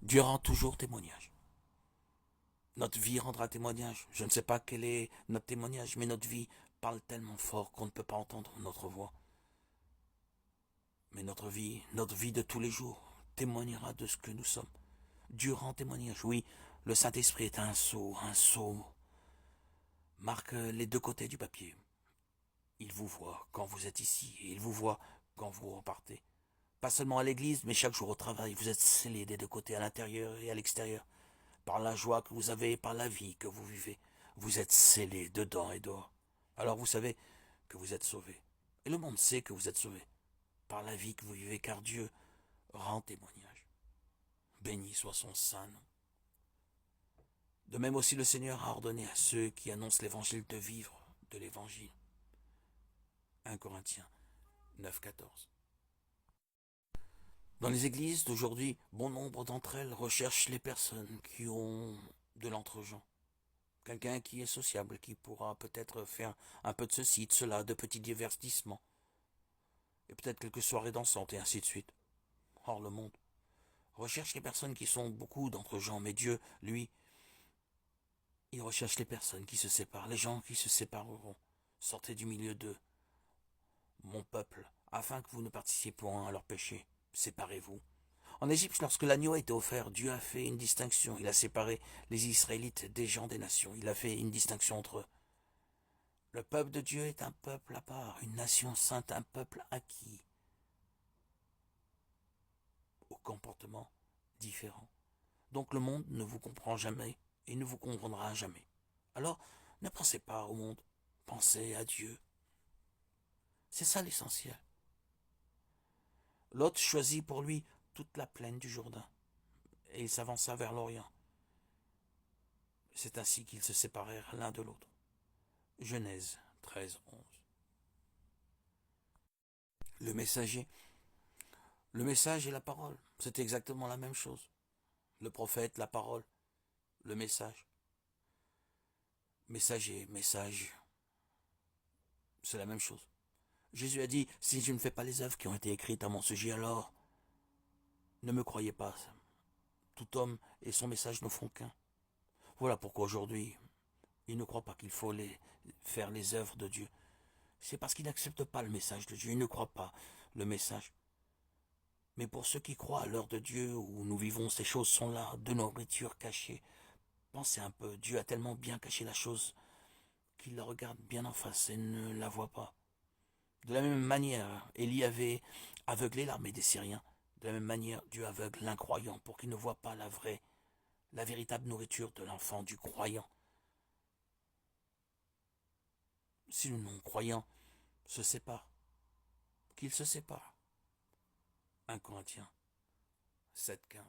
Dieu rend toujours témoignage. Notre vie rendra témoignage. Je ne sais pas quel est notre témoignage, mais notre vie parle tellement fort qu'on ne peut pas entendre notre voix. Mais notre vie de tous les jours, témoignera de ce que nous sommes. Dieu rend témoignage. Oui, le Saint-Esprit est un sceau, marque les deux côtés du papier. Il vous voit quand vous êtes ici et il vous voit quand vous repartez. Pas seulement à l'église, mais chaque jour au travail, vous êtes scellés des deux côtés, à l'intérieur et à l'extérieur. Par la joie que vous avez, par la vie que vous vivez. Vous êtes scellés dedans et dehors. Alors vous savez que vous êtes sauvés. Et le monde sait que vous êtes sauvés. Par la vie que vous vivez, car Dieu rend témoignage. Béni soit son saint nom. De même aussi le Seigneur a ordonné à ceux qui annoncent l'évangile de vivre de l'évangile. 1 Corinthiens 9,14. Dans les églises d'aujourd'hui, bon nombre d'entre elles recherchent les personnes qui ont de l'entre-gens. Quelqu'un qui est sociable, qui pourra peut-être faire un peu de ceci, de cela, de petits divertissements. Et peut-être quelques soirées dansantes et ainsi de suite. Or, le monde recherche les personnes qui sont beaucoup d'entre-gens, mais Dieu, lui, il recherche les personnes qui se séparent, les gens qui se sépareront. Sortez du milieu d'eux, mon peuple, afin que vous ne participiez point à leur péché. Séparez-vous. En Égypte, lorsque l'agneau a été offert, Dieu a fait une distinction. Il a séparé les Israélites des gens des nations. Il a fait une distinction entre eux. Le peuple de Dieu est un peuple à part, une nation sainte, un peuple acquis au comportement différent. Donc le monde ne vous comprend jamais et ne vous comprendra jamais. Alors, ne pensez pas au monde, pensez à Dieu. C'est ça l'essentiel. Lot choisit pour lui toute la plaine du Jourdain, et il s'avança vers l'Orient. C'est ainsi qu'ils se séparèrent l'un de l'autre. Genèse 13:11. Le messager. Le message et la parole, c'est exactement la même chose. Le prophète, la parole, le message. Messager, message, c'est la même chose. Jésus a dit, si je ne fais pas les œuvres qui ont été écrites à mon sujet, alors ne me croyez pas. Tout homme et son message ne font qu'un. Voilà pourquoi aujourd'hui, ils ne croient pas qu'il faut faire les œuvres de Dieu. C'est parce qu'ils n'acceptent pas le message de Dieu, ils ne croient pas le message. Mais pour ceux qui croient à l'heure de Dieu, où nous vivons, ces choses sont là, de nourriture cachée. Pensez un peu, Dieu a tellement bien caché la chose qu'il la regarde bien en face et ne la voit pas. De la même manière, Élie avait aveuglé l'armée des Syriens. De la même manière, Dieu aveugle l'incroyant pour qu'il ne voie pas la véritable nourriture de l'enfant du croyant. Si le non-croyant se sépare, qu'il se sépare. 1 Corinthiens 7,15.